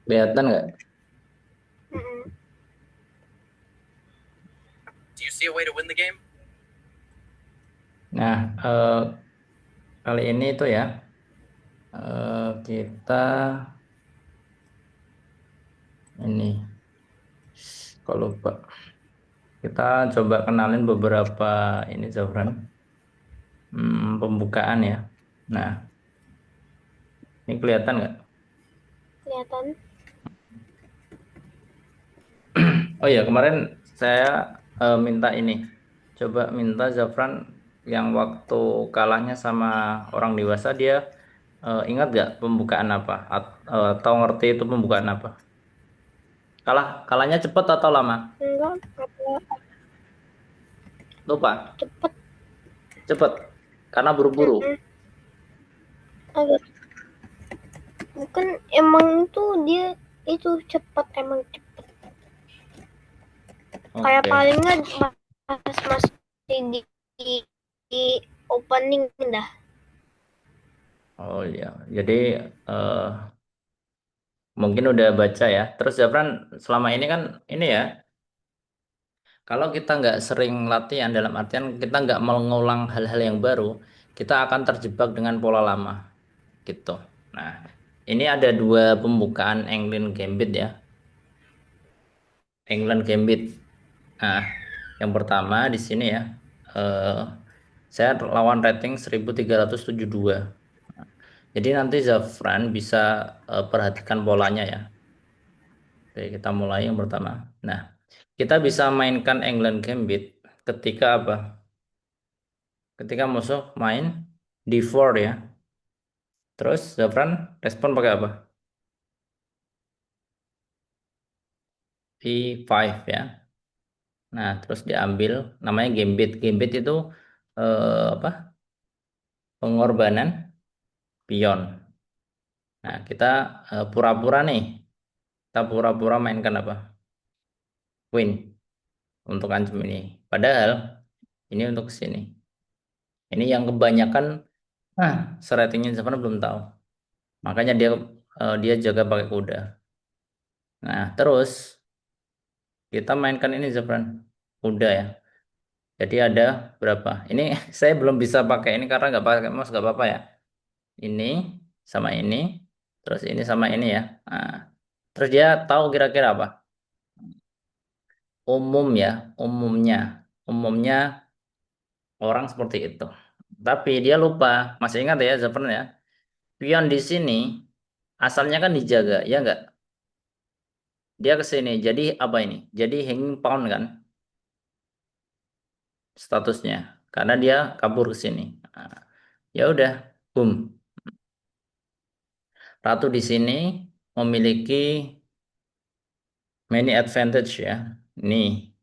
Kelihatan nggak? Mm-mm. Do you see a way to win the game? Nah, kali ini itu ya, kita ini, kalau lupa, kita coba kenalin beberapa ini Zafran, pembukaan ya. Nah, ini kelihatan nggak? Kelihatan. Oh ya, kemarin saya minta ini, coba minta Zafran yang waktu kalahnya sama orang dewasa dia ingat nggak pembukaan apa? Atau ngerti itu pembukaan apa? Kalahnya cepet atau lama? Enggak, apa Lupa. cepet. Cepet. Karena buru-buru. Mm-mm. Agak bukan, emang tuh dia itu cepet, emang cepet. Kayak Oke. paling nggak pas masih di opening dah. Oh iya. Jadi eh, mungkin udah baca ya. Terus Zafran selama ini kan ini ya. Kalau kita nggak sering latihan dalam artian kita nggak mengulang hal-hal yang baru, kita akan terjebak dengan pola lama gitu. Nah, ini ada dua pembukaan England Gambit ya. England Gambit. Nah, yang pertama di sini ya. eh saya lawan rating 1372. Jadi nanti Zafran bisa perhatikan polanya ya. Oke, kita mulai yang pertama. Nah, kita bisa mainkan England Gambit ketika apa? Ketika musuh main D4 ya. Terus Zafran respon pakai apa? E5 ya. Nah, terus diambil namanya Gambit. Gambit itu apa? Pengorbanan pion. Nah, kita pura-pura nih. Kita pura-pura mainkan apa? Queen untuk ancam ini. Padahal ini untuk sini. Ini yang kebanyakan seratingnya Zafran belum tahu. Makanya dia jaga pakai kuda. Nah, terus kita mainkan ini Zafran. Kuda ya. Jadi ada berapa? Ini saya belum bisa pakai ini karena nggak pakai mouse nggak apa-apa ya. Ini sama ini, terus ini sama ini ya. Nah, terus dia tahu kira-kira apa? Umum ya, umumnya orang seperti itu. Tapi dia lupa, masih ingat ya Zafran ya. Pion di sini asalnya kan dijaga, ya nggak? Dia ke sini. Jadi apa ini? Jadi hanging pawn kan statusnya. Karena dia kabur ke sini. Nah, ya udah, boom. Ratu di sini memiliki many advantage ya. Nih,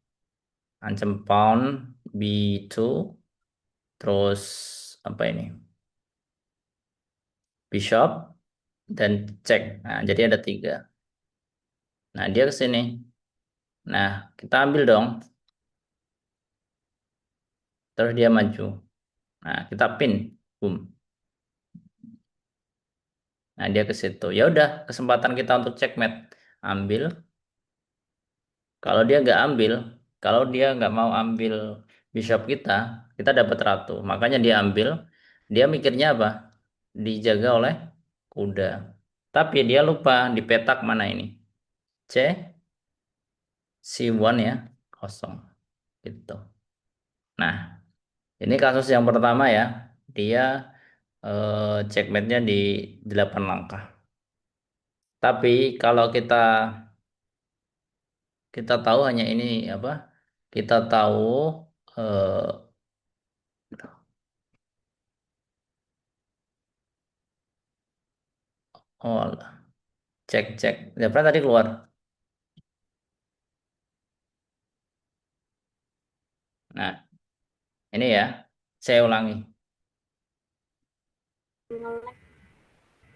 ancam pawn B2 terus apa ini? Bishop dan cek. Nah, jadi ada tiga. Nah, dia ke sini. Nah, kita ambil dong. Terus dia maju. Nah, kita pin. Boom. Nah, dia ke situ. Ya udah, kesempatan kita untuk checkmate. Ambil. Kalau dia nggak ambil, kalau dia nggak mau ambil bishop kita dapat ratu. Makanya dia ambil. Dia mikirnya apa? Dijaga oleh kuda. Tapi dia lupa di petak mana ini. C, C1 ya, kosong. Gitu. Nah, ini kasus yang pertama ya. Dia checkmate-nya di 8 langkah. Tapi kalau kita kita tahu hanya ini apa? Kita tahu eh oh alah, cek. Zebra tadi keluar. Nah, ini ya. Saya ulangi.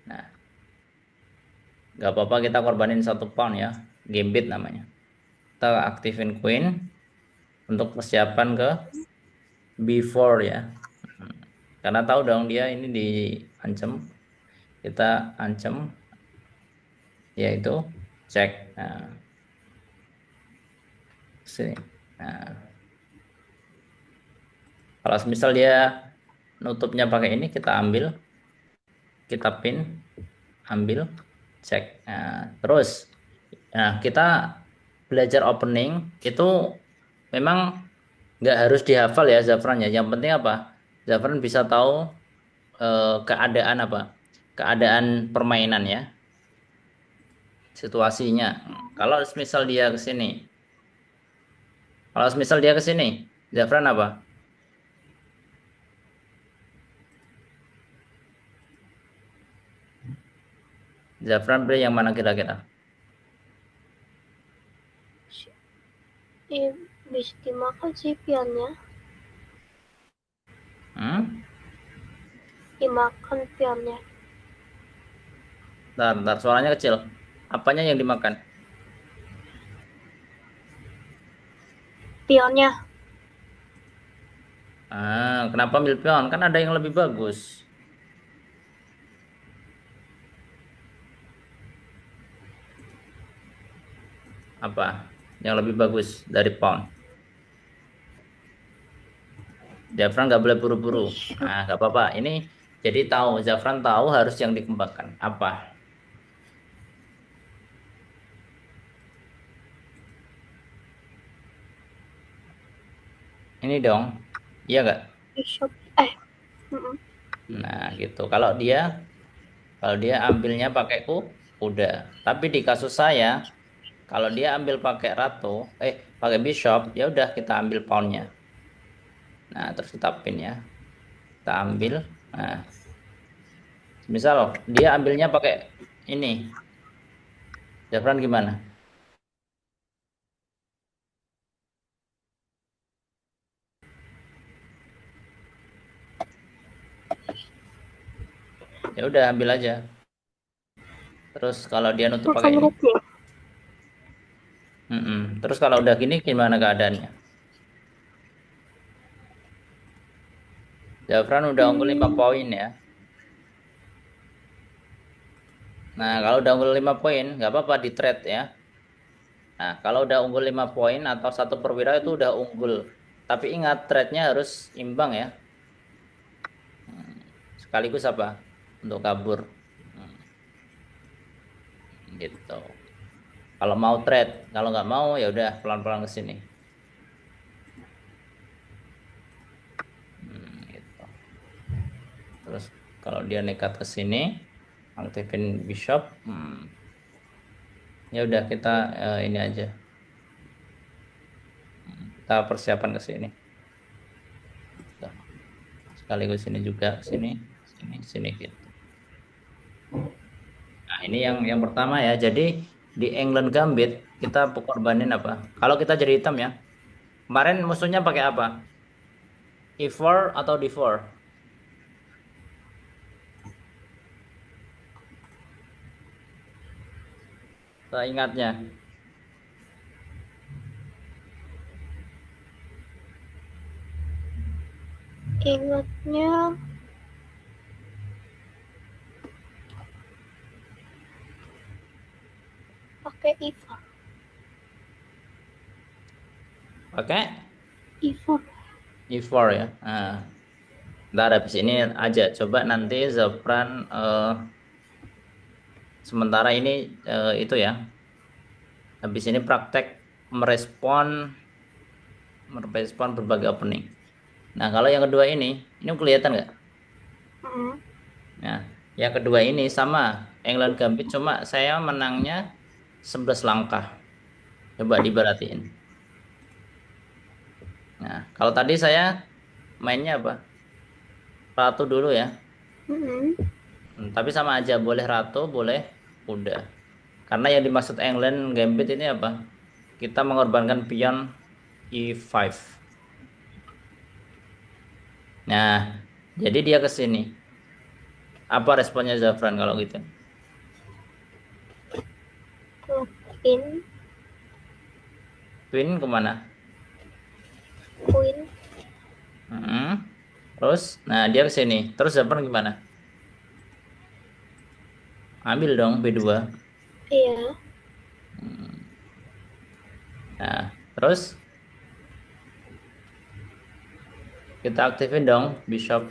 Nah, nggak apa-apa kita korbanin satu pound ya. Gambit namanya. Kita aktifin queen untuk persiapan ke B4 ya. Hmm. Karena tahu dong dia ini diancam. Kita ancam yaitu. cek. Nah, sini. Nah, kalau misal dia nutupnya pakai ini, kita ambil, kita pin, ambil, cek. Nah, terus, nah kita belajar opening itu memang nggak harus dihafal ya Zafran ya. Yang penting apa? Zafran bisa tahu keadaan apa? Keadaan permainan ya, situasinya. Kalau misal dia ke sini, Zafran apa? Zafran beli yang mana kira-kira? Bisa dimakan sih pionnya. Hmm? Dimakan pionnya. Bentar, suaranya kecil. Apanya yang dimakan? Pionnya. Kenapa milih pion? Kan ada yang lebih bagus. Apa? Yang lebih bagus dari pawn? Zafran nggak boleh buru-buru. Bishop. Nggak apa-apa. Ini jadi tahu, Zafran tahu harus yang dikembangkan. Apa? Ini dong. Iya nggak? Bishop. Mm-mm. Nah, gitu. Kalau dia ambilnya pakai kuda. Tapi di kasus saya, kalau dia ambil pakai ratu, pakai bishop, ya udah kita ambil pawnnya. Nah, terus kita pin ya. Kita ambil. Nah, misal dia ambilnya pakai ini. Zafran gimana? Ya udah ambil aja. Terus kalau dia nutup pakai Makan ini. rook ya. Terus kalau udah gini gimana keadaannya? Zafran udah unggul 5 Hmm, poin ya. Nah, kalau udah unggul 5 poin, nggak apa-apa di trade ya. Nah, kalau udah unggul 5 poin atau satu perwira itu udah unggul. Tapi ingat trade-nya harus imbang ya. Hmm, Sekaligus apa? Untuk kabur. Hmm, Gitu. Kalau mau trade, kalau nggak mau ya udah pelan-pelan ke sini. Gitu. Terus kalau dia nekat ke sini, aktifin bishop. Ya udah kita ini aja. Kita persiapan ke sini. Tuh, sekaligus sini juga, sini, sini, sini gitu. Nah, ini yang pertama ya. Jadi di England Gambit kita korbanin apa? Kalau kita jadi hitam ya. Kemarin musuhnya pakai apa? E4 atau D4? Saya ingatnya. ingatnya pakai Iva. Pakai Iva. E4 ya. Ntar habis ini aja. Coba nanti Zafran sementara ini itu ya. Habis ini praktek merespon merespon berbagai opening. Nah, kalau yang kedua ini kelihatan nggak? Mm. Nah, yang kedua ini sama England Gambit, cuma saya menangnya 11 langkah. Coba diperhatiin. Nah, kalau tadi saya mainnya apa? Ratu dulu ya. Mm. Tapi sama aja, boleh ratu, boleh kuda. Karena yang dimaksud England Gambit ini apa? Kita mengorbankan pion E5. Nah, jadi dia ke sini. Apa responnya Zafran kalau gitu? Queen. Queen kemana? Queen. Mm-mm. Terus, nah dia ke sini. Terus Zafran gimana? Ambil dong B2. Iya. Hmm. Nah, terus kita aktifin dong bishop,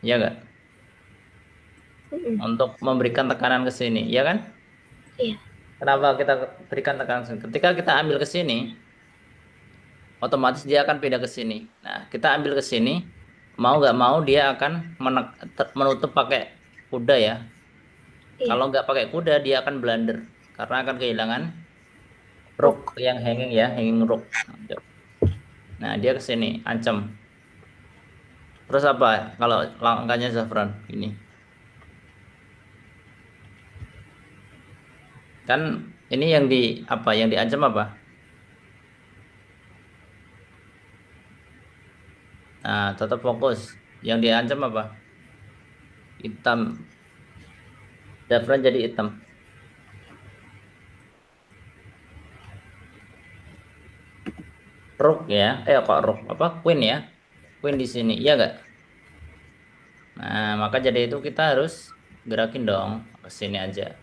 ya nggak? Mm-mm. Untuk memberikan tekanan ke sini, ya kan? Iya. Kenapa kita berikan tekanan ke sini? Ketika kita ambil ke sini, otomatis dia akan pindah ke sini. Nah, kita ambil ke sini, mau nggak mau dia akan menutup pakai kuda ya. Iya. Kalau nggak pakai kuda, dia akan blunder karena akan kehilangan rook Rook. yang hanging ya, hanging rook. Nah, dia ke sini, ancam. Terus apa? Kalau langkahnya Zafran ini, kan ini yang di apa? Yang diancam apa? Nah, tetap fokus. Yang diancam apa? Hitam. Zafran jadi hitam. Rook ya. Kok rook? Apa? Queen ya. Queen di sini. Iya nggak? Nah, maka jadi itu kita harus gerakin dong ke sini aja.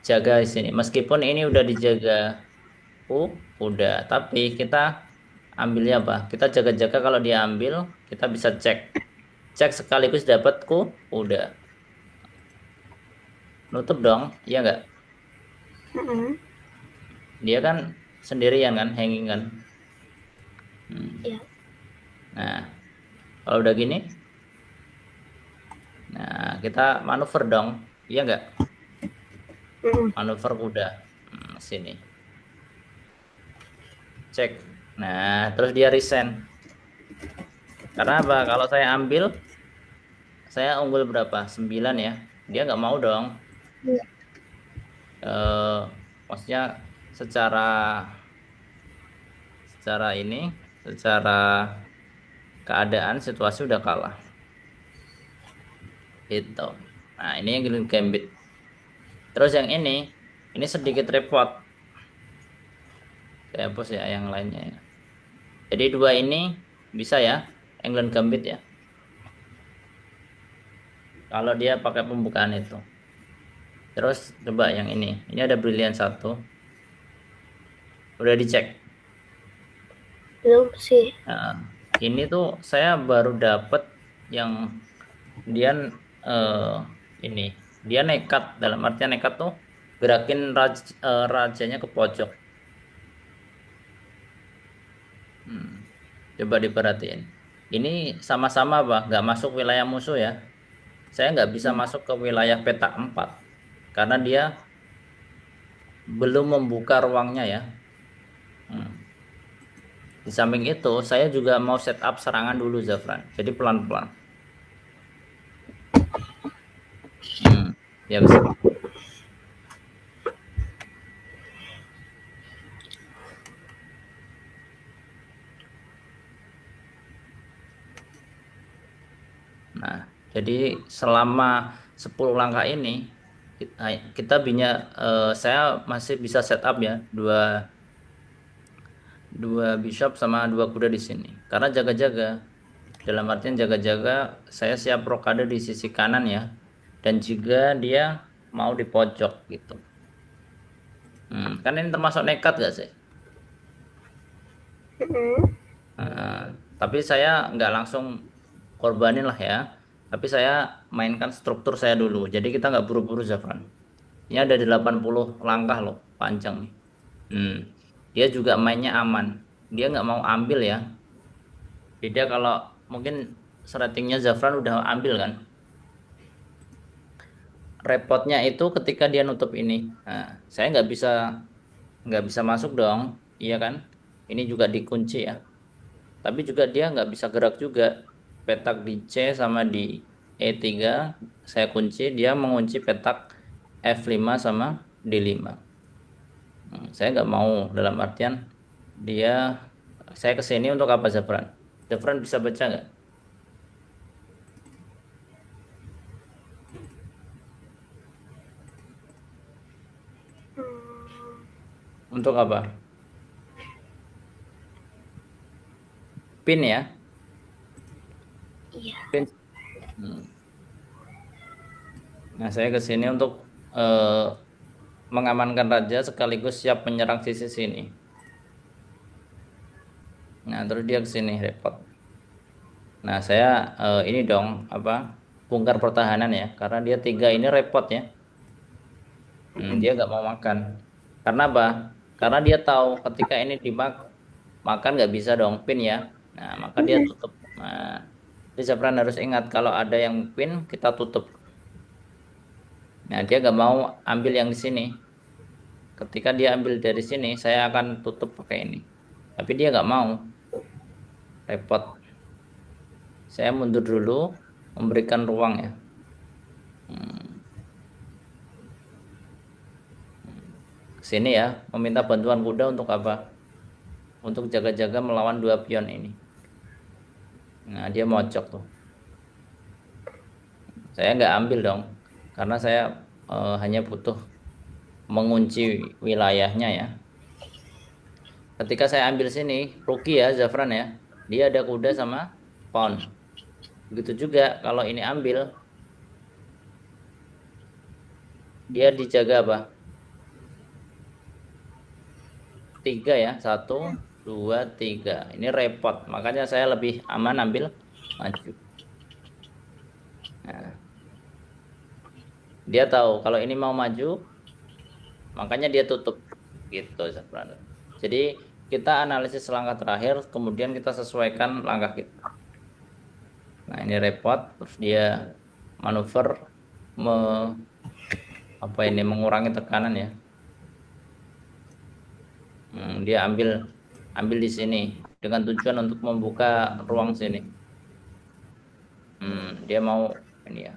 Jaga di sini. Meskipun ini udah dijaga udah, tapi kita ambilnya apa? Kita jaga-jaga kalau dia ambil, kita bisa cek. Cek sekaligus dapat udah. Nutup dong, iya nggak? Mm-mm. Dia kan sendirian kan, hanging kan. Hmm. Iya. Nah, kalau udah gini, nah kita manuver dong, iya nggak? Mm-mm. Manuver kuda. Sini, cek. Nah, terus dia resign. Karena apa? Kalau saya ambil, saya unggul berapa? 9 ya. Dia nggak mau dong. Iya. Eh, maksudnya secara secara ini, secara keadaan situasi udah kalah. Itu. Nah, ini yang Green Gambit. Terus yang ini sedikit repot. Saya hapus ya yang lainnya ya. Jadi dua ini bisa ya, England Gambit ya. Kalau dia pakai pembukaan itu. Terus coba yang ini. Ini ada brilian satu. Udah dicek. Belum sih. Nah, ini tuh saya baru dapet yang dia eh, ini. Dia nekat, dalam artian nekat tuh gerakin rajanya ke pojok. Hmm, coba diperhatiin. Ini sama-sama apa? Nggak masuk wilayah musuh ya. Saya nggak bisa masuk ke wilayah petak 4 karena dia belum membuka ruangnya ya. Hmm. Di samping itu, saya juga mau setup serangan dulu Zafran. Jadi pelan-pelan. Hmm. Ya bisa. Nah, jadi selama 10 langkah ini kita saya masih bisa setup ya dua dua bishop sama dua kuda di sini. Karena jaga-jaga dalam artian jaga-jaga saya siap rokade di sisi kanan ya. Dan juga dia mau di pojok gitu. Kan ini termasuk nekat gak sih? Mm-mm. Nah, tapi saya nggak langsung korbanin lah ya. Tapi saya mainkan struktur saya dulu. Jadi kita nggak buru-buru Zafran. Ini ada 80 langkah loh, panjang nih. Hmm. Dia juga mainnya aman. Dia nggak mau ambil ya. Beda kalau mungkin settingnya Zafran udah ambil kan. Repotnya itu ketika dia nutup ini. Nah, saya nggak bisa masuk dong, iya kan? Ini juga dikunci ya. Tapi juga dia nggak bisa gerak juga. Petak di C sama di E3 saya kunci, dia mengunci petak F5 sama D5. Saya nggak mau dalam artian dia saya ke sini untuk apa Zafran? Zafran bisa baca nggak? Hmm. Untuk apa? Pin ya? Iya. Pin. Hmm. Nah, saya ke sini untuk eh, mengamankan raja sekaligus siap menyerang sisi sini. Nah, terus dia ke sini repot. Nah, saya ini dong apa? Bongkar pertahanan ya, karena dia 3 ini repot ya. Dia nggak mau makan. Karena apa? Karena dia tahu ketika ini makan nggak bisa dong pin ya. Nah, maka dia tutup. Nah, jadi Zafran harus ingat kalau ada yang pin kita tutup. Nah, dia nggak mau ambil yang di sini. Ketika dia ambil dari sini, saya akan tutup pakai ini. Tapi dia nggak mau, repot. Saya mundur dulu, memberikan ruang ya. Hmm, Ke sini ya, meminta bantuan kuda untuk apa? Untuk jaga-jaga melawan 2 pion ini. Nah, dia mojok tuh. Saya nggak ambil dong, karena saya hanya butuh mengunci wilayahnya ya. Ketika saya ambil sini, rugi ya Zafran ya. Dia ada kuda sama pawn. Begitu juga kalau ini ambil, dia dijaga apa? 3 ya, 1, 2, 3. Ini repot, makanya saya lebih aman ambil maju. Nah, dia tahu kalau ini mau maju, makanya dia tutup gitu Zafran. Jadi kita analisis langkah terakhir, kemudian kita sesuaikan langkah kita. Nah, ini repot, terus dia manuver me, apa ini mengurangi tekanan ya. Dia ambil ambil di sini dengan tujuan untuk membuka ruang sini. Dia mau ini ya.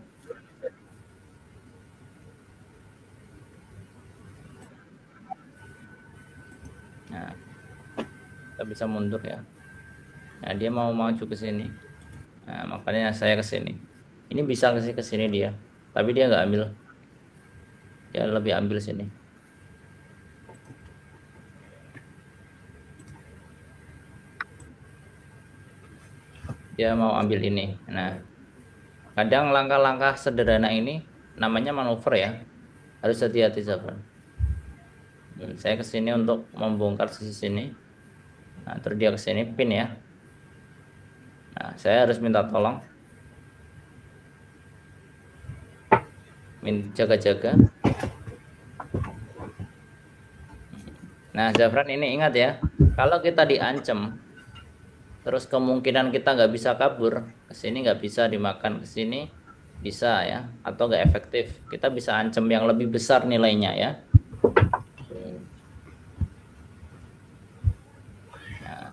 Nah, kita bisa mundur ya. Nah, dia mau maju ke sini. Nah, makanya saya ke sini. Ini bisa ke sini dia, tapi dia nggak ambil. Dia lebih ambil sini. Dia mau ambil ini. Nah, kadang langkah-langkah sederhana ini namanya manuver ya. Harus hati-hati Zafran. Saya ke sini untuk membongkar sisi sini. Nah, terus dia ke sini pin ya. Nah, saya harus minta tolong, jaga-jaga. Nah, Zafran ini ingat ya, kalau kita diancam, terus kemungkinan kita nggak bisa kabur, ke sini nggak bisa dimakan, ke sini bisa ya, atau nggak efektif. Kita bisa ancam yang lebih besar nilainya ya. Nah,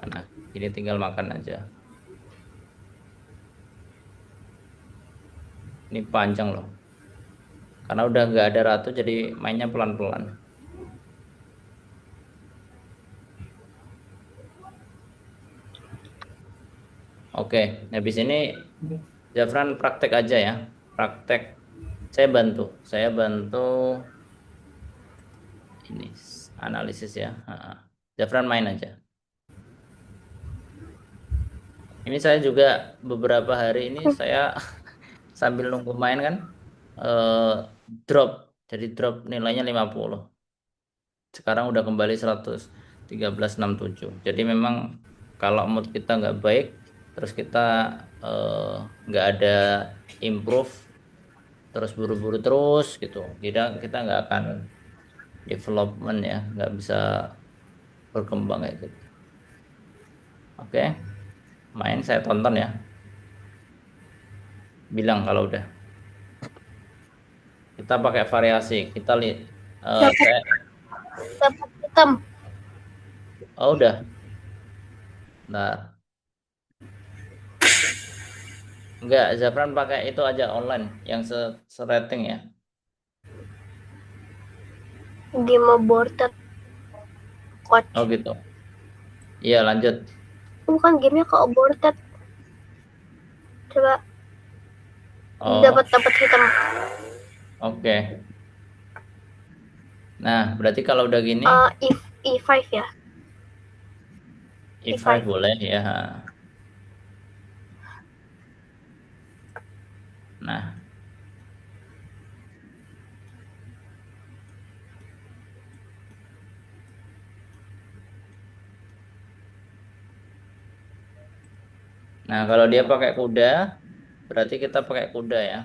nah, ini tinggal makan aja. Ini panjang loh, karena udah nggak ada ratu, jadi mainnya pelan-pelan. Oke, habis ini Zafran praktek aja ya, praktek. Saya bantu ini analisis ya. Zafran main aja. Ini saya juga beberapa hari ini saya sambil nunggu main kan eh, drop. Jadi drop nilainya 50. Sekarang udah kembali 113,67. Jadi memang kalau mood kita nggak baik, terus kita nggak ada improve, terus buru-buru terus gitu. Kita nggak akan development ya, nggak bisa berkembang kayak gitu. Oke, main saya tonton ya. Bilang kalau udah. Kita pakai variasi. Kita lihat. Dapat Saya, dapat hitam. oh udah. Nah, enggak, Zafran pakai itu aja online yang serating ya. Game aborted coach. Oh gitu. Iya lanjut. Bukan gamenya ke aborted. Coba Oh, dapat dapat hitam. oke. Nah, berarti kalau udah gini, E5 ya. E5 boleh ya. Nah, nah kalau dia pakai kuda, berarti kita pakai kuda ya.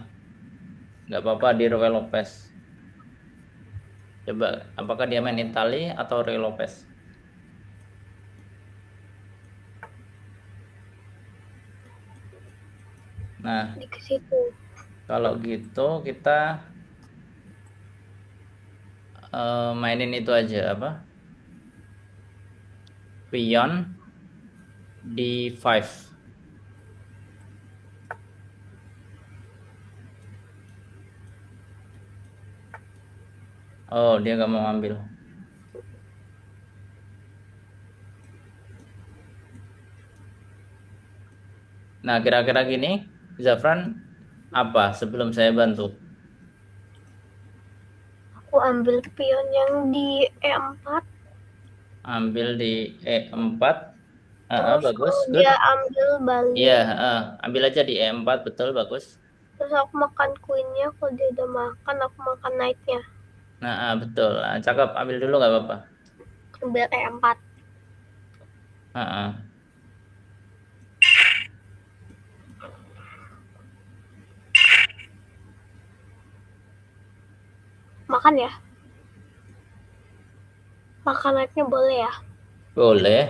Nggak apa-apa di Roy Lopez. Coba, apakah dia main Itali atau Roy Lopez? Nah, Di ke situ. kalau gitu kita mainin itu aja apa? Pion di 5. Oh, dia nggak mau ngambil. Nah, kira-kira gini, Zafran apa sebelum saya bantu? Aku ambil pion yang di E4. Ambil di E4. Terus Bagus, kalau good. dia ambil Iya, balik. ambil aja di E4, betul, bagus. Terus aku makan queennya. Kalau dia udah makan, aku makan knightnya. Nah, betul. Nah, cakep, ambil dulu nggak apa-apa. Ambil E4. Ah, Makan ya. Makan knightnya boleh ya. boleh.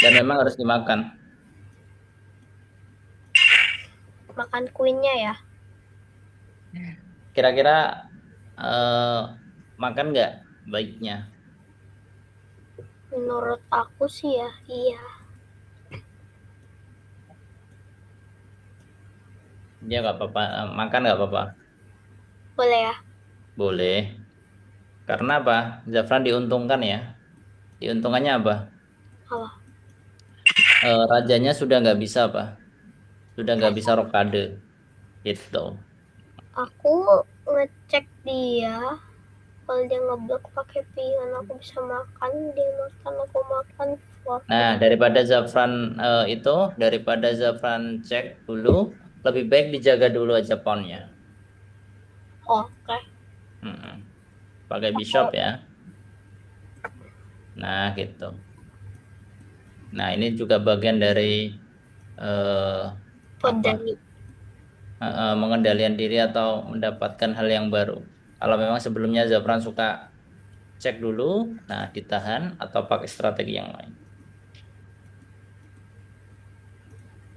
Dan memang harus dimakan. Makan queennya ya. Kira-kira eh, makan nggak baiknya? Menurut aku sih ya, iya. Dia nggak apa-apa, makan nggak apa-apa. Boleh ya. Boleh. Karena apa? Zafran diuntungkan ya. Diuntungannya apa? Allah. Rajanya sudah nggak bisa apa? Sudah nggak bisa rokade. Gitu. Aku ngecek dia. Kalau dia ngeblok pakai pion, aku bisa makan. Dia makan, aku makan. Nah, Forfeit. daripada Zafran cek dulu, lebih baik dijaga dulu aja pawnnya. Oke. Mm-mm. Pakai bishop ya. Nah, gitu. Nah, ini juga bagian dari eh, apa? Podani. Mengendalikan diri atau mendapatkan hal yang baru. Kalau memang sebelumnya Zafran suka cek dulu, nah ditahan atau pakai strategi yang lain.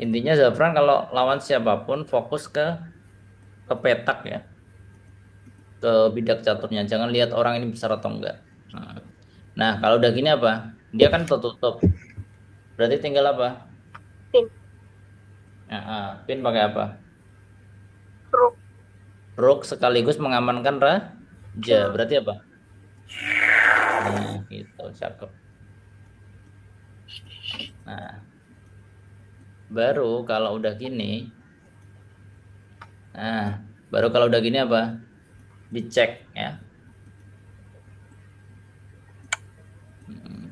Intinya Zafran kalau lawan siapapun fokus ke petak ya, ke bidak caturnya. Jangan lihat orang ini besar atau enggak. Nah, nah, kalau udah gini apa? Dia kan tertutup. Berarti tinggal apa? Pin. Nah, pin pakai apa? Rook. Rook sekaligus mengamankan raja. Ja. Berarti apa? Nah, gitu, cakep. Nah, baru kalau udah gini, nah, baru kalau udah gini apa? Dicek ya. Mm.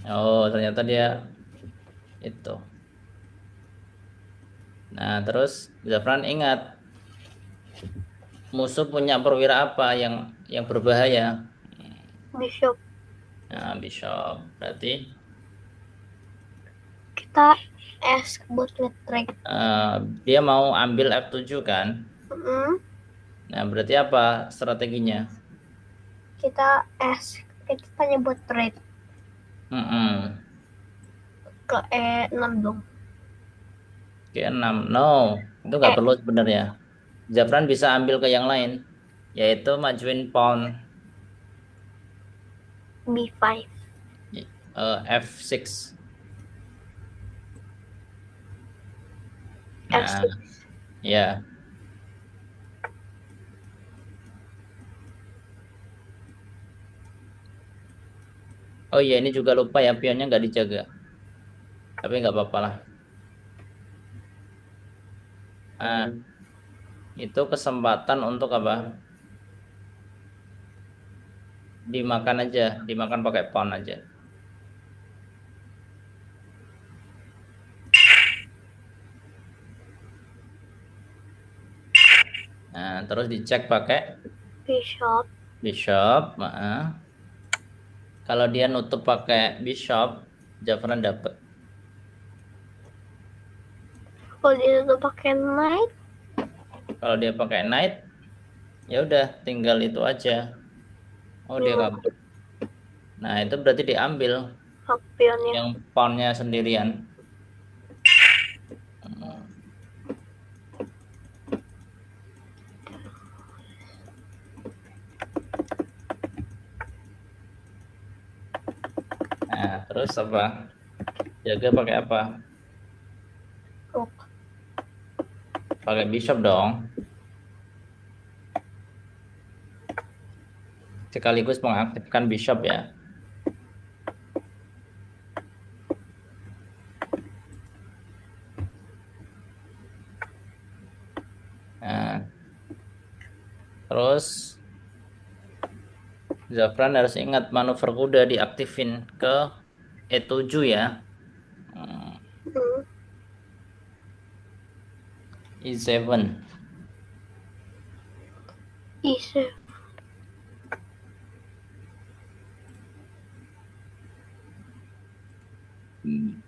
Oh, ternyata dia itu. Nah, terus Zafran ingat musuh punya perwira apa yang berbahaya? Bishop. Nah, bishop. Berarti Kita buat nge-track. eh, dia mau ambil F7 kan? Mm-mm. Nah, berarti apa strateginya? Kita kita tanya buat trade Mm-mm. ke E6 dong. G6. No, itu nggak perlu sebenarnya. Zafran bisa ambil ke yang lain, yaitu majuin pawn B5. F6. Nah, F6. ya. Oh iya, ini juga lupa ya, pionnya nggak dijaga. Tapi nggak apa-apa lah. Nah, itu kesempatan untuk apa? dimakan aja, dimakan pakai pawn aja. Nah, terus dicek pakai Bishop. bishop. Kalau dia nutup pakai bishop, Zafran dapat. Kalau dia tuh pakai knight, Kalau dia pakai knight, ya udah tinggal itu aja. Oh, dia yang kabur. Nah, itu berarti diambil hak pionnya. yang pawnnya sendirian. Hmm. Nah, terus apa? Jaga pakai apa? Rook. Pakai bishop dong. Sekaligus mengaktifkan bishop ya. Nah, terus Zafran harus ingat manuver kuda diaktifin ke E7 ya. Hmm, Hmm. E7. E7. Hmm.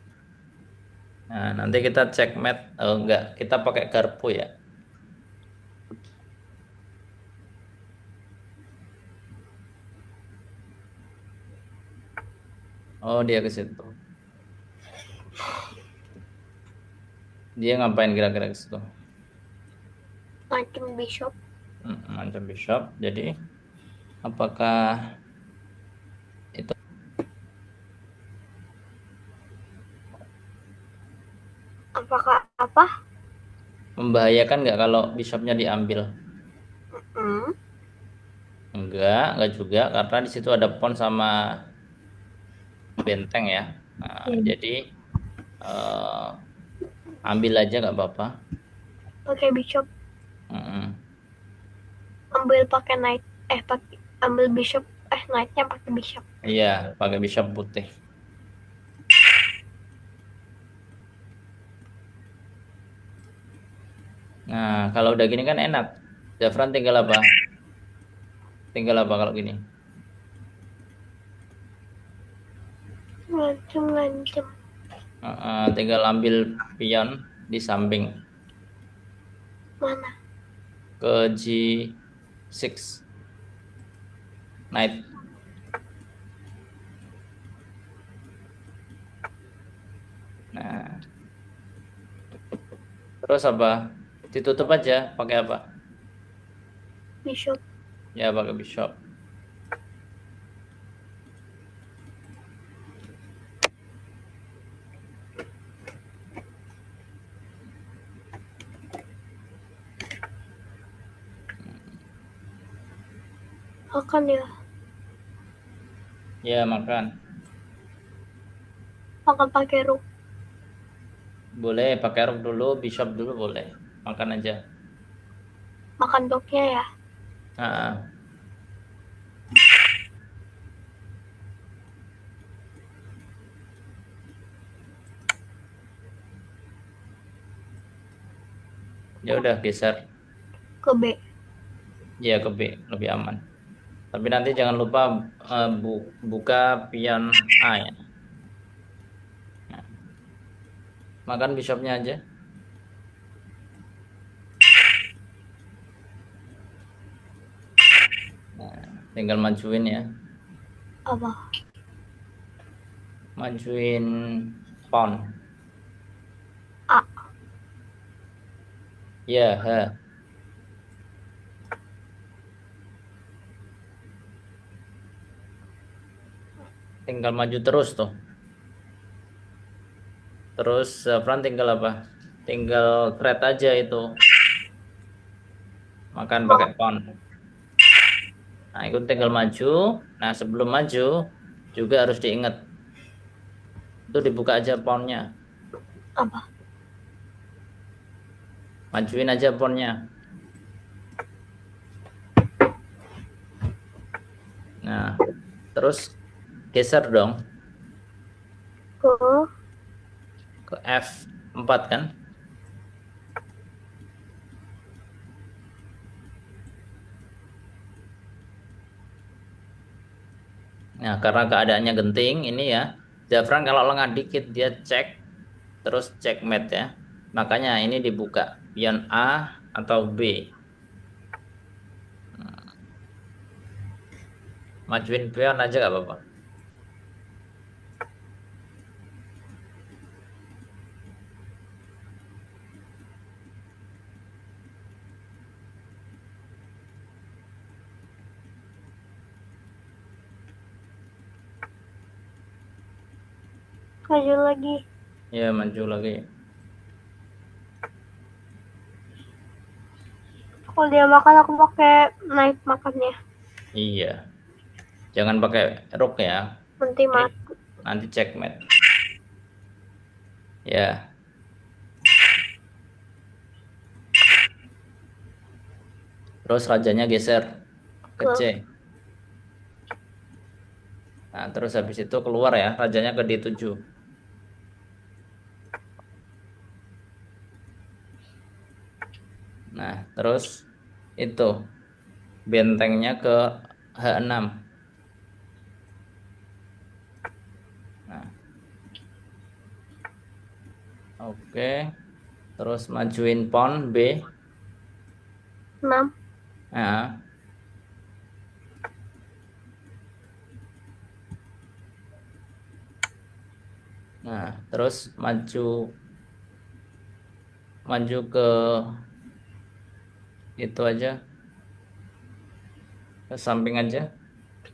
Nah, nanti kita checkmate. Oh, enggak, kita pakai garpu ya. Oh, dia ke situ. Dia ngapain kira-kira ke situ? Macam bishop. Macam bishop. Jadi, apakah itu Apakah apa? membahayakan nggak kalau bishopnya diambil? Hmm. Enggak juga karena di situ ada pawn sama benteng ya. Nah, Ya. jadi eh, ambil aja nggak apa-apa. Pakai bishop. Mm-mm. Ambil pakai knight. Pakai ambil bishop. Knightnya pakai bishop. Iya, pakai bishop putih. Nah, kalau udah gini kan enak. Zafran tinggal apa? Tinggal apa kalau gini? Ngancem-ngancem. Tinggal ambil pion di samping Mana? ke G6 knight. Nah, terus apa? Ditutup aja pakai apa? Bishop. Ya pakai bishop. Akan ya. Ya makan. Akan pakai rook. Boleh pakai rook dulu, bishop dulu boleh. Makan aja. Makan dognya ya. Ah, ya udah geser. Ke B. Ya ke B lebih aman. Tapi nanti jangan lupa buka pion A ya. Nah, makan bishopnya aja. Nah, tinggal majuin ya. Apa? Majuin pawn. A. Ya, ha. Tinggal maju terus tuh. Terus Zafran tinggal apa? Tinggal thread aja itu. Makan pakai Oh, pawn. Nah, itu tinggal maju. Nah, sebelum maju juga harus diingat. Itu dibuka aja pawnnya. apa? Majuin aja pawnnya. Nah, Terus geser dong Ke ke F4 kan. Nah, karena keadaannya genting ini ya, Zafran kalau lengah dikit dia cek, terus checkmate ya. Makanya ini dibuka pion A atau B. Nah, majuin pion aja gak apa-apa. maju lagi. Ya, maju lagi. Kalau dia makan aku pakai knife makannya. Iya, jangan pakai rook ya. Nanti Ini mati. nanti checkmate. Ya, terus rajanya geser ke C. Ke Nah, terus habis itu keluar ya, rajanya ke D7. Nah, terus itu bentengnya ke H6. Nah, oke. Terus majuin pawn B. 6. Nah, nah, terus maju ke itu aja, ke samping aja,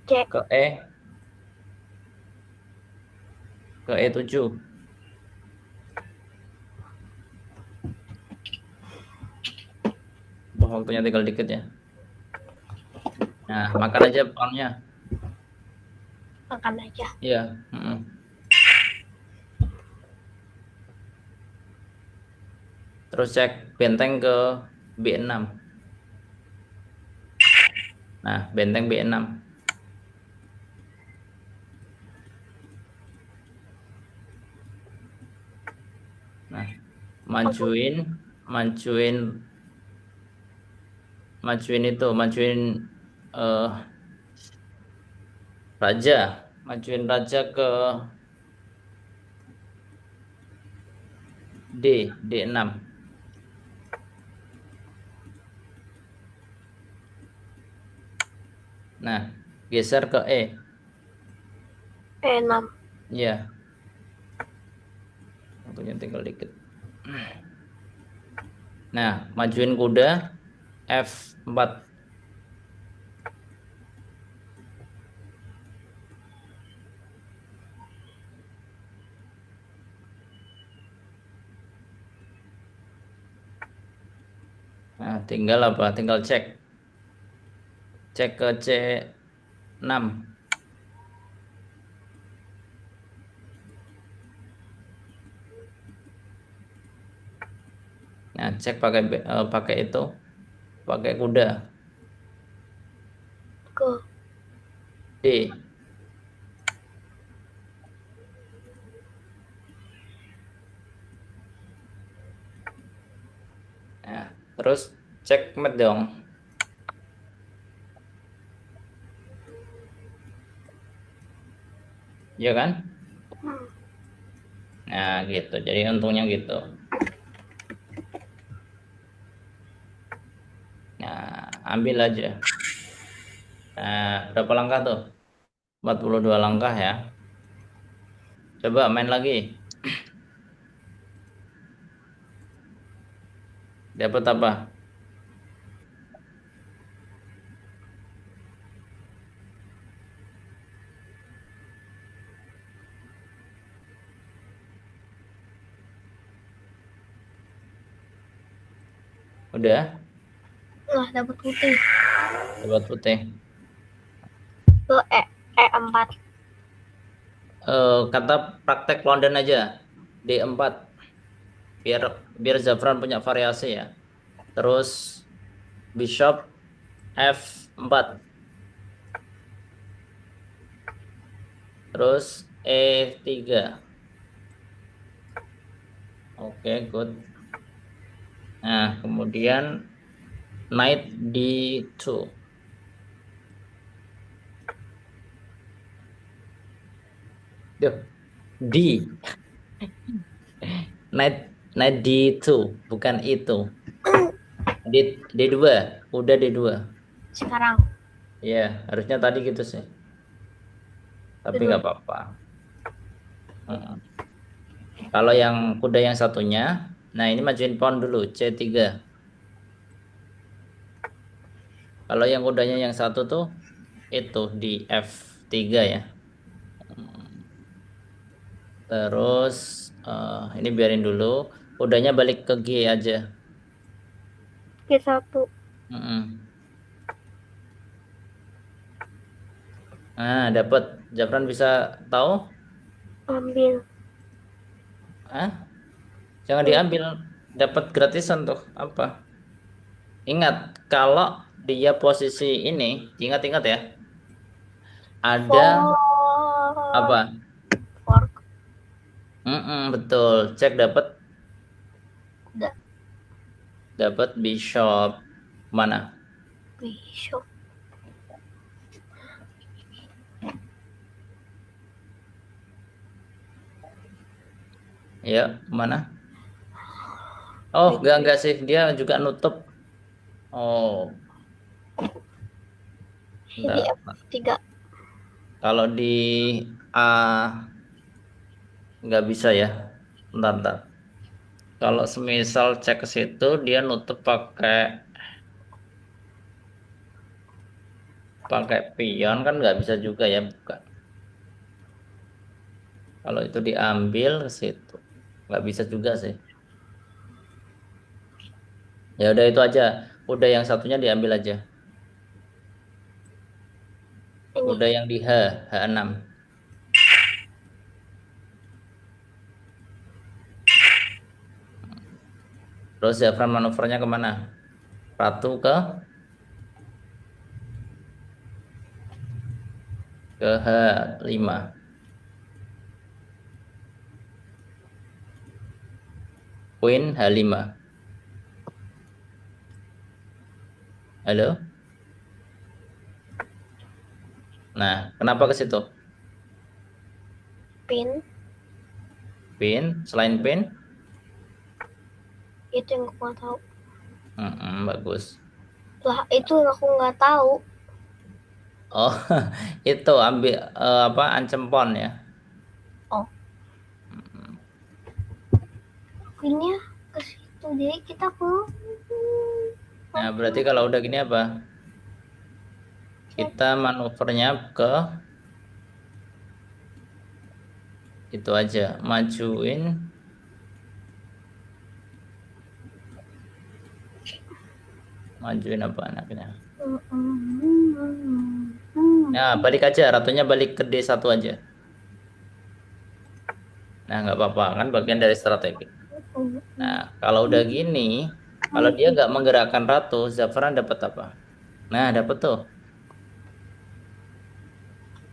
C. ke E7. Waktunya tinggal dikit ya. Nah, makan aja pawnnya. Makan aja. Iya. Mm-mm. Terus cek benteng ke B6. Nah, benteng B6. Nah, Aku majuin, majuin, majuin eh, raja, majuin raja ke D6. Nah, geser ke E. E6. Iya, waktunya tinggal dikit. Nah, majuin kuda F4. Nah, tinggal apa? Tinggal cek. Cek ke C6. Nah, cek pakai itu, pakai kuda Ke D. Nah, terus cek mat dong, ya kan? Nah, gitu. Jadi untungnya gitu. Nah, ambil aja. Nah, berapa langkah tuh? 42 langkah ya. Coba main lagi. Dapat apa? Udah? lah dapat putih. Dapat putih. Ke E4. Kata praktek London aja. D4. Biar biar Zafran punya variasi ya. Terus Bishop F4. Terus E3. Oke, good. Nah, kemudian knight D2. Duh, D. Knight knight D2, bukan itu. D2, udah D2. Sekarang Ya, harusnya tadi gitu sih. Tapi duduk nggak apa-apa. Heeh. Kalau yang kuda yang satunya, nah ini majuin pawn dulu, C3. Kalau yang kudanya yang satu tuh, itu di F3 ya. Terus ini biarin dulu. Kudanya balik ke G aja. G1 Mm-mm. Nah, dapat. Japran bisa tahu? ambil. Ah, jangan Hmm, diambil. Dapat gratisan tuh. Apa? Ingat, kalau dia posisi ini, ingat-ingat ya. Ada fork, apa? fork, Betul. Cek dapat udah dapat bishop mana? bishop. Ya, mana? Oh, enggak sih. Dia juga nutup. Oh, Jadi enggak. F3. Kalau di A nggak bisa ya. Bentar, bentar. Kalau semisal cek ke situ, dia nutup pakai pakai pion kan nggak bisa juga ya buka. Kalau itu diambil ke situ, nggak bisa juga sih. Ya udah itu aja. Udah yang satunya diambil aja. Ini Udah yang di H6. Terus Zafran manuvernya kemana? Ratu ke H5. Queen H5. Halo? Nah, kenapa ke situ? pin, Pin, selain pin? itu yang aku nggak tahu. Bagus. Lah itu yang aku nggak tahu. Oh, itu ambil apa ancam pon ya. Oh, Mm-mm. pinnya ke situ. Jadi kita ke Nah, berarti kalau udah gini apa? Kita manuvernya ke itu aja, majuin, majuin apa anaknya? Nah, balik aja, ratunya balik ke D1 aja. Nah, nggak apa-apa, kan bagian dari strategi. Nah, kalau udah gini, kalau dia nggak menggerakkan ratu, Zafran dapat apa? Nah, dapat tuh.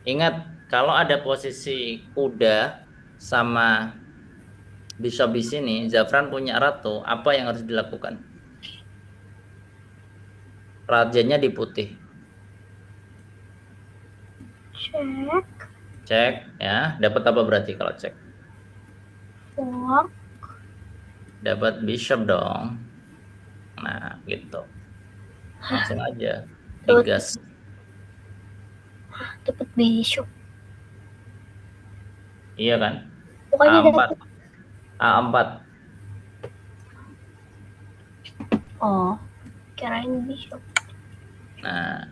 Ingat, kalau ada posisi kuda sama bishop di sini, Zafran punya ratu, apa yang harus dilakukan? Rajanya di putih. cek Cek, ya. Dapat apa berarti kalau cek? fork, Dapat bishop dong. Nah, gitu. Langsung aja dapat digas. dapat bishop. Iya kan? Pokoknya A4, dapat. A4. Oh, kirain bishop. Nah,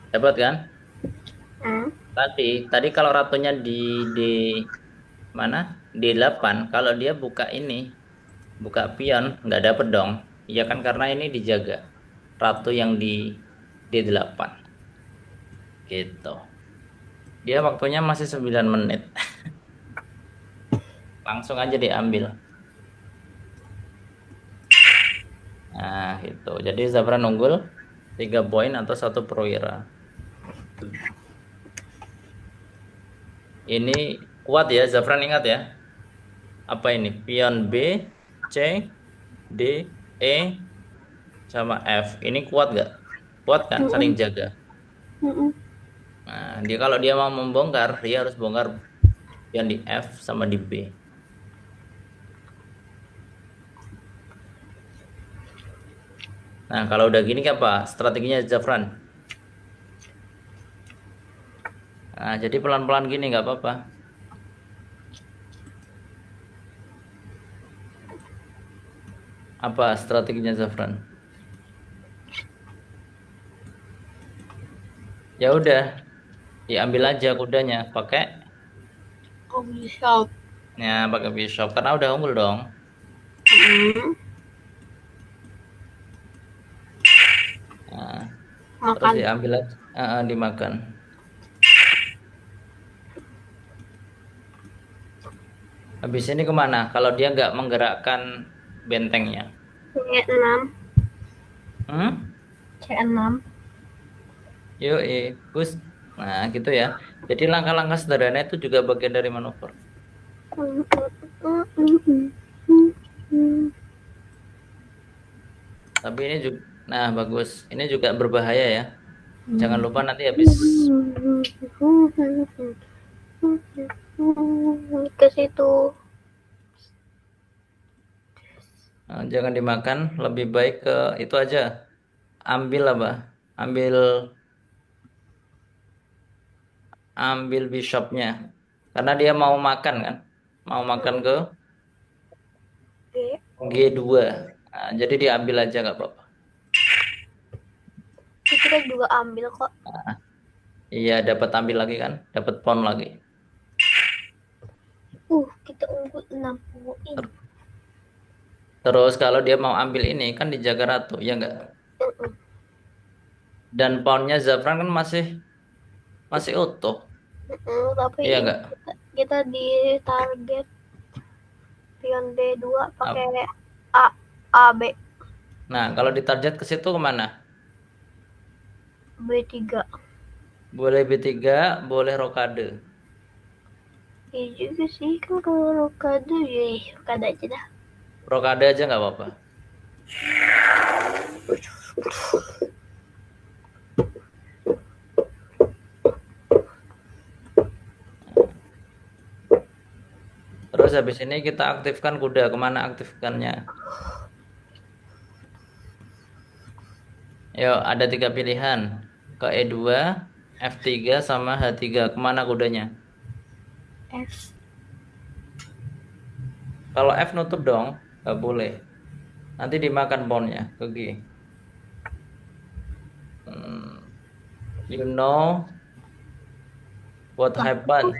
dapat kan? Hmm, Tadi kalau ratunya di mana? D8, kalau dia buka ini, buka pion, nggak dapet dong. Iya kan karena ini dijaga. Ratu yang di D8 gitu. Dia waktunya masih 9 menit. Langsung aja diambil. Nah, gitu. Jadi Zafran unggul. 3 poin atau 1 perwira. Ini kuat ya, Zafran ingat ya. Apa ini? Pion B, C, D, E, sama F. Ini kuat gak? Kuat kan? Saling Mm-mm. jaga. Mm-mm. Nah, dia kalau dia mau membongkar, dia harus bongkar yang di F sama di B. Nah, kalau udah gini apa strateginya Zafran? Nah, jadi pelan-pelan gini nggak apa-apa. Apa strateginya Zafran? Ya udah, diambil aja kudanya, pakai Oh, bisa. pakai bishop karena udah unggul dong. Mm. Nah, terus Makan. diambil aja, dimakan. Habis ini kemana? Kalau dia nggak menggerakkan bentengnya, C6. hmm? C6. Yuk, Gus. Nah, gitu ya. Jadi langkah-langkah sederhana itu juga bagian dari manuver. Tapi ini juga, nah bagus. Ini juga berbahaya ya. Jangan lupa nanti habis Ke situ. jangan dimakan. Lebih baik ke itu aja. Ambil apa? Ambil ambil bishopnya. Karena dia mau makan kan. Mau makan ke G. G2. Nah, jadi diambil aja nggak apa-apa. Kita juga ambil kok. Nah, iya dapat ambil lagi kan. Dapat pawn lagi. Kita unggul 6 poin. Ter- Terus kalau dia mau ambil ini kan dijaga ratu, ya enggak? Dan pawnnya Zafran kan masih masih utuh, Tapi iya ini enggak? kita di target pion B2 pakai Ap- A AB Nah, kalau ditarget ke situ kemana? B3. Boleh B3, boleh rokade. Iya juga sih kan kalau rokade ya rokade aja dah. Rokade aja nggak apa-apa. Terus habis ini kita aktifkan kuda. Kemana aktifkannya? Yuk, ada 3 pilihan. Ke E2, F3, sama H3. Kemana kudanya? F. Kalau F nutup dong. Nggak boleh. Nanti dimakan pawnnya ke G. Hmm, you know what Lah, happened?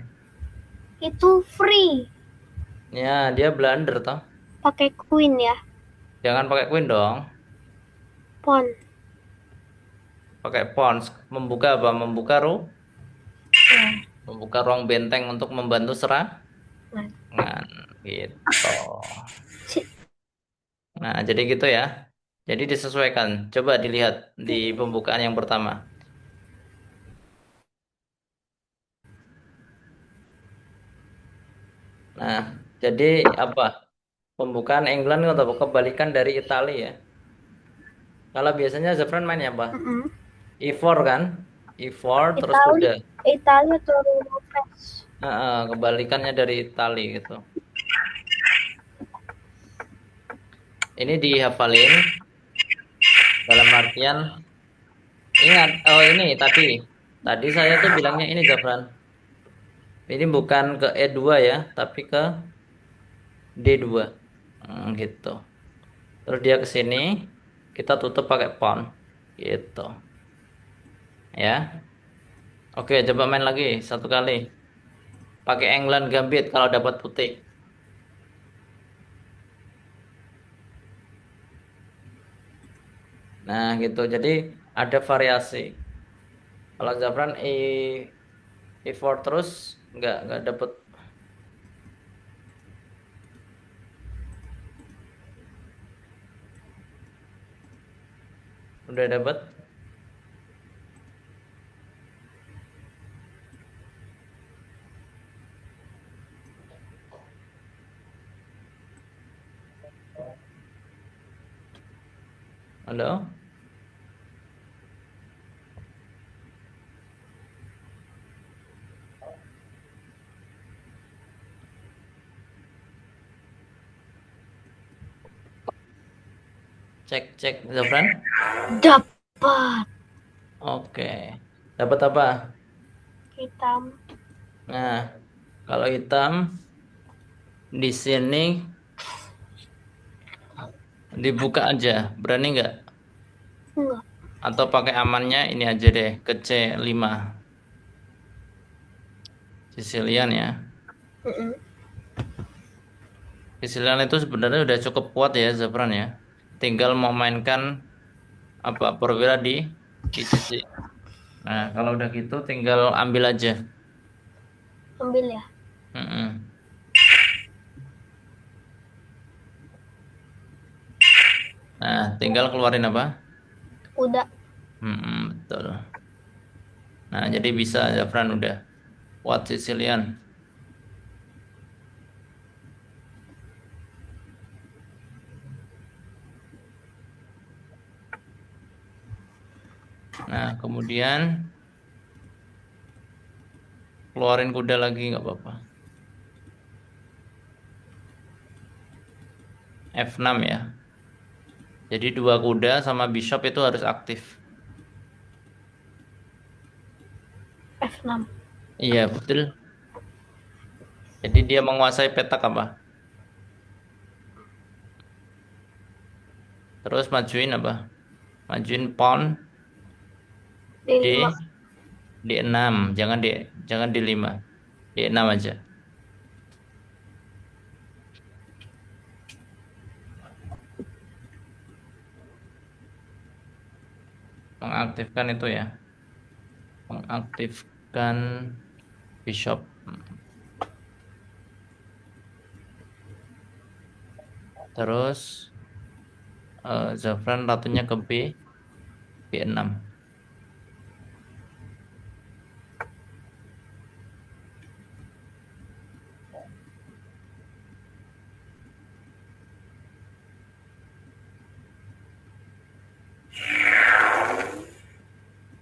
itu free Ya, dia blunder toh. pakai queen ya. Jangan pakai queen dong. Pawn. Pakai pawns. Membuka apa? Ya. Membuka ruang benteng untuk membantu Nah, serangan. Gitu. si- Nah, jadi gitu ya. Jadi disesuaikan. Coba dilihat di pembukaan yang pertama. Nah, jadi apa? Pembukaan England atau kebalikan dari Italia ya. Kalau biasanya Zafran mainnya apa? mm-mm. E4 kan? E4 terus Itali kuda. Italia terlalu Lopez. Kebalikannya dari Italia gitu. Ini dihafalin dalam artian ingat. Oh ini tadi. Tadi saya tuh bilangnya ini Zafran. Ini bukan ke E2 ya, tapi ke D2. Gitu. Terus dia ke sini, kita tutup pakai pawn. Gitu. Ya. Oke, coba main lagi 1 kali. Pakai England Gambit kalau dapat putih. Nah, gitu. Jadi ada variasi. Kalau Zafran E4 terus nggak dapat. Udah dapat. Halo? Cek, cek, Zafran. Dapat. Oke. Dapat apa? Hitam. Nah, kalau hitam di sini dibuka aja. Berani nggak? Enggak. Atau pakai amannya ini aja deh, ke C5. Sicilian ya. Mm-mm. Sicilian itu sebenarnya udah cukup kuat ya, Zafran ya. Tinggal memainkan apa perwira di CC. Nah, kalau udah gitu tinggal ambil aja. Ambil ya. Mm-mm. Nah, tinggal keluarin apa? Udah. Betul. Nah, jadi bisa Zafran udah kuat Sicilian. Nah, kemudian keluarin kuda lagi nggak apa-apa. F6 ya. Jadi dua kuda sama bishop itu harus aktif. F6. Iya, betul. Jadi dia menguasai petak apa? Terus majuin apa? Majuin pawn D5. D D6, jangan D5. D6 aja. Mengaktifkan itu ya. Mengaktifkan bishop. Terus Zafran ratunya ke B6.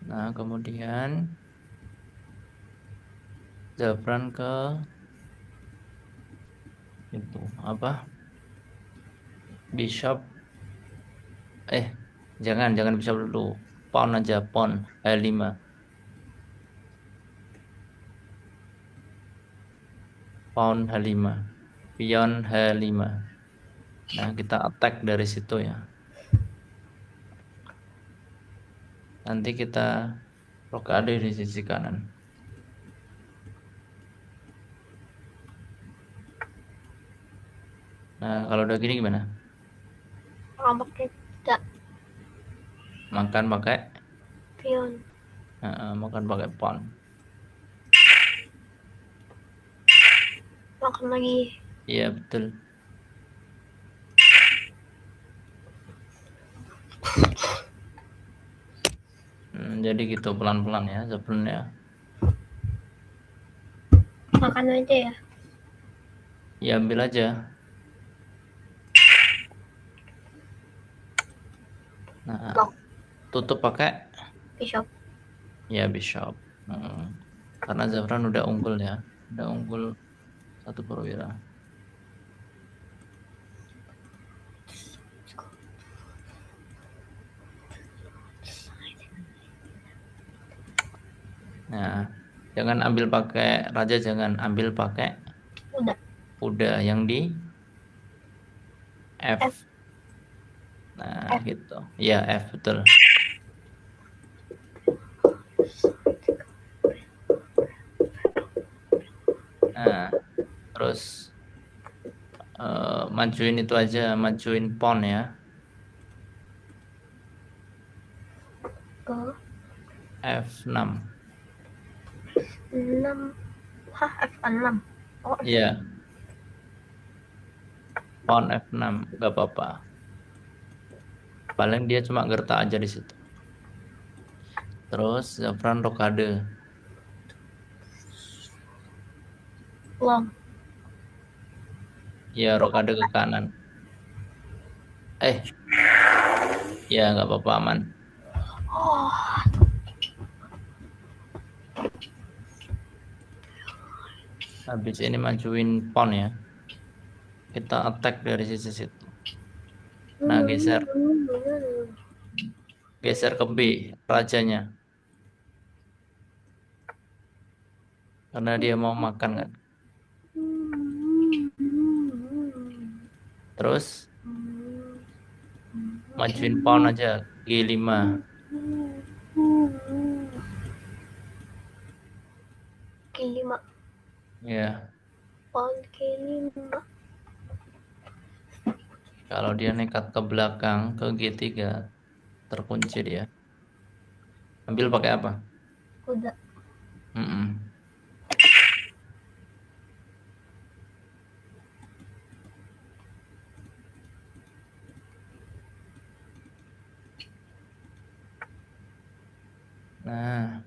Nah, kemudian Zafran ke itu apa? Bishop. Eh, jangan bishop dulu. Pawn aja, pawn H5. Pawn H5. Pion H5. Nah, kita attack dari situ ya. Nanti kita rokade di sisi kanan. Nah, kalau udah gini gimana? Pakai kuda. Makan pakai Pion. makan pakai pawn. Makan lagi. Iya, betul. Jadi gitu pelan-pelan ya sebenarnya. Makan aja ya. Ya ambil aja. Nah, Lock. tutup pakai Bishop. ya bishop. Hmm, Karena Zafran udah unggul ya. Udah unggul satu perwira. Nah, jangan ambil pakai raja, jangan ambil pakai Udah. kuda yang di F. F. Nah, F. gitu. Ya, F betul. Nah, terus majuin itu aja, majuin pawn ya. Ke F6. 6. Hah, F6. Oh, Iya, pawn F6 nggak apa-apa. Paling dia cuma gertak aja di situ. Terus Zafran rokade. long. Ya, rokade ke kanan. Eh, Ya, nggak apa-apa, aman. Oh, Habis ini majuin pawn ya. Kita attack dari sisi situ. Nah, geser ke B, rajanya. Karena dia mau makan kan. Terus majuin pawn aja, G5. K5. Ya, Pawn K5. kalau dia nekat ke belakang, ke G3, terkunci dia. Ambil pakai apa? Kuda. Mm-mm. Nah,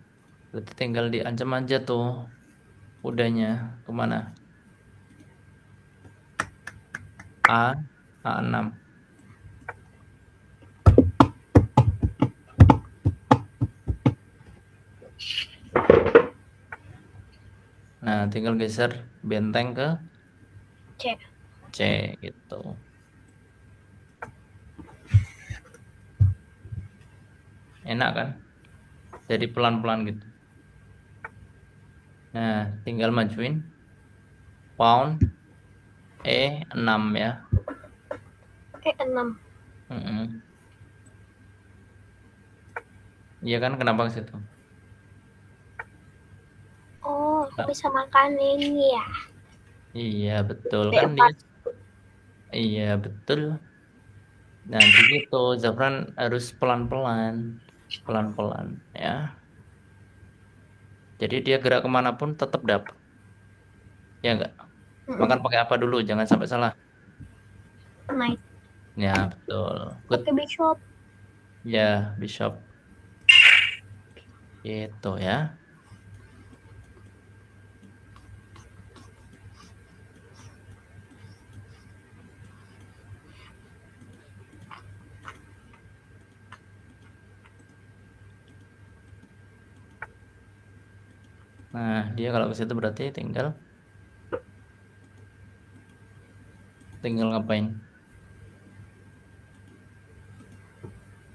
berarti tinggal diancam aja tuh kudanya kemana? A, A6. Nah, tinggal geser benteng ke C. C gitu. Enak kan? Jadi pelan-pelan gitu. Nah, tinggal majuin pawn E6 ya. E6. Mm-mm. Iya kan, kenapa ke situ? Oh, aku Nah, bisa makan ini ya. iya betul kan dia. B4. Iya betul. Nanti gitu, Zafran harus pelan-pelan, pelan-pelan ya. Jadi dia gerak kemanapun tetap dapat. Ya enggak? Makan pakai apa dulu? Jangan sampai salah. Knight. Ya betul. Pakai Good. bishop. Ya, Bishop. Itu ya. Nah, dia kalau ke situ berarti tinggal ngapain?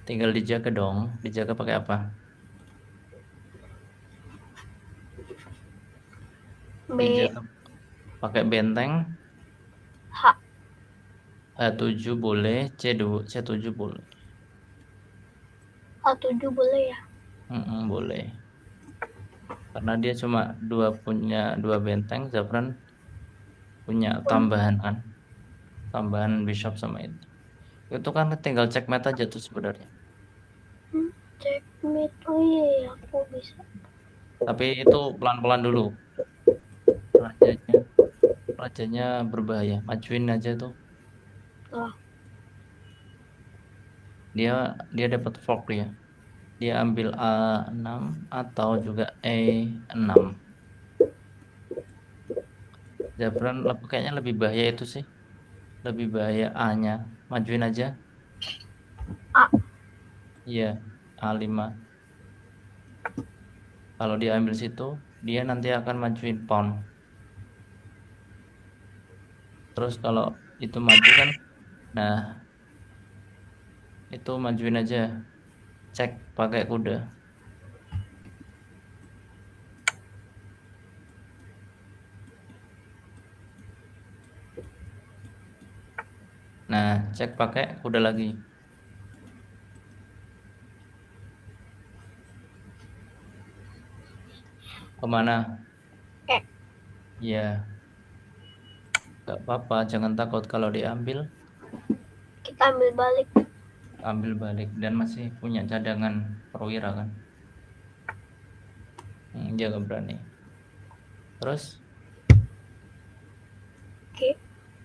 Tinggal dijaga dong. Dijaga pakai apa? B. Dijaga pakai benteng. H. H7 boleh, C2, C7 boleh. H7 boleh ya? Mm-mm, boleh. Karena dia cuma punya dua benteng, Zafran punya tambahan kan, tambahan bishop sama itu. Itu kan tinggal checkmate aja tuh sebenarnya. Checkmate. Oh iya ya, aku bisa. Tapi itu pelan-pelan dulu. Rajanya, rajanya berbahaya. Majuin aja tuh. Oh, Dia dia dapat fork dia. Dia ambil A6 atau juga E6. Zafran kayaknya lebih bahaya itu sih. Lebih bahaya A-nya. Majuin aja. A. Iya, A5. Kalau dia ambil situ, dia nanti akan majuin pawn. Terus kalau itu maju kan, nah itu majuin aja. Cek pakai kuda. Nah, cek pakai kuda lagi. Kemana? E. Ya, gak apa-apa. Jangan takut kalau diambil, Kita ambil balik. ambil balik. Dan masih punya cadangan perwira kan. Dia gak berani. Terus G.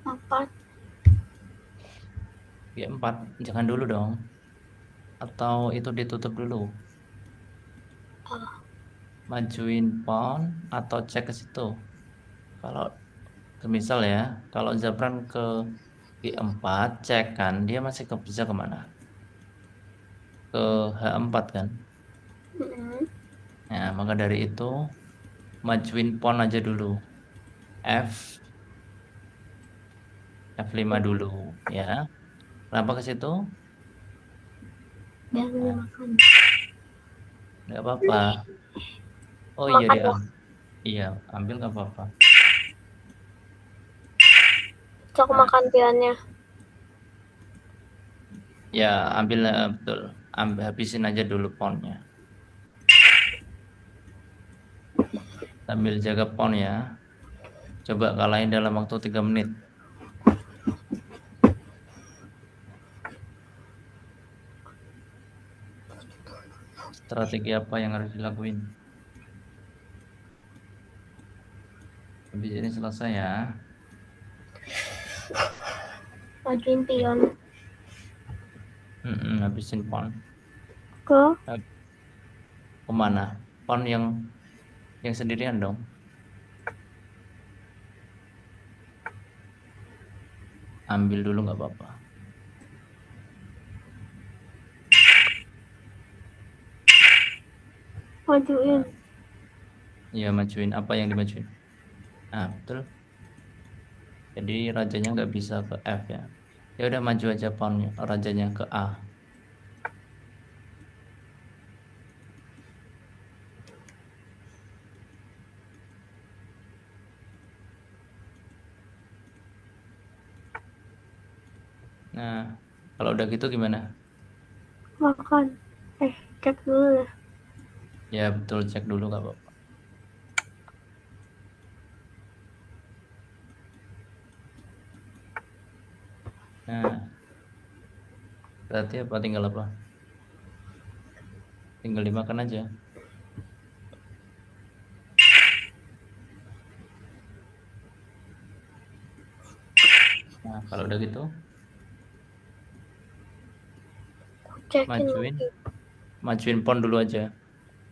4. G4, jangan dulu dong. Atau itu ditutup dulu. A. Majuin pawn atau cek ke situ. Kalau misal ya, kalau Zafran ke G4 cek kan, dia masih bisa kemana? ke H4 kan. Mm-mm. Nah, maka dari itu majuin pawn aja dulu. F F5 dulu ya. Kenapa ke situ? Jangan Nah, dimakan. nggak apa-apa. Oh iya Makan dia ya. iya, ambil nggak apa-apa. Cok Nah, makan pionnya. ya ambil betul. Ambil habisin aja dulu pawnnya. Sambil jaga pawn ya. Coba kalahin dalam waktu 3 menit. Strategi apa yang harus dilakuin? Habis ini selesai ya. Majuin pion Habisin pawn. ke Eh, Kemana? Pawn yang sendirian dong. Ambil dulu nggak apa-apa. majuin. Nah, ya majuin apa yang dimajuin? Nah, betul. Jadi rajanya nggak bisa ke F ya. Ya udah maju aja pawnnya, rajanya ke A. Nah, kalau udah gitu gimana? Makan. Cek dulu ya. Ya betul, cek dulu nggak apa-apa. Nah, berarti apa tinggal apa? Tinggal dimakan aja. Nah, kalau udah gitu, Cekin majuin, lagi. majuin pawn dulu aja.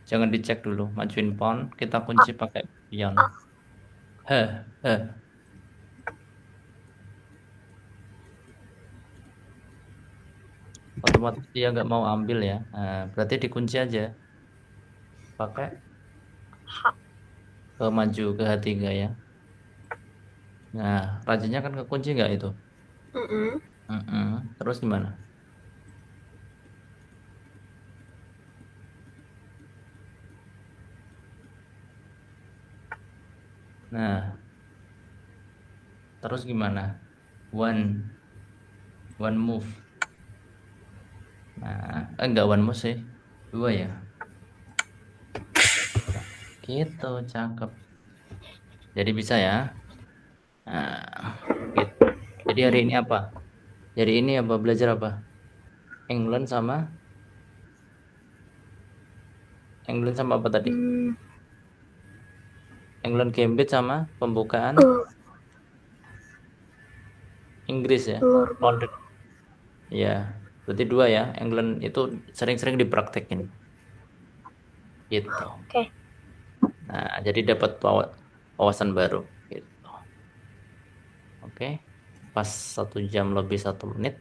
Jangan dicek dulu, majuin pawn, kita kunci pakai pion. Ah, Heh, heh. Otomatis dia nggak mau ambil ya. Nah, berarti dikunci aja, pakai ke maju ke H3 ya. Nah, rajanya kan kekunci nggak itu? mm-mm. Terus gimana? Nah, terus gimana? One, one move. Nah, enggak one move sih, dua ya. Gitu, cakep. Jadi bisa ya. Nah, gitu. Jadi hari ini apa? Jadi ini apa belajar apa? England sama England sama apa tadi? Hmm, England Gambit sama pembukaan uh, Inggris ya. telur. London. Ya, berarti dua ya. England itu sering-sering dipraktekin. Gitu. Oke. Nah, jadi dapat wawasan baru. Gitu. Oke. Pas 1 jam lebih 1 menit.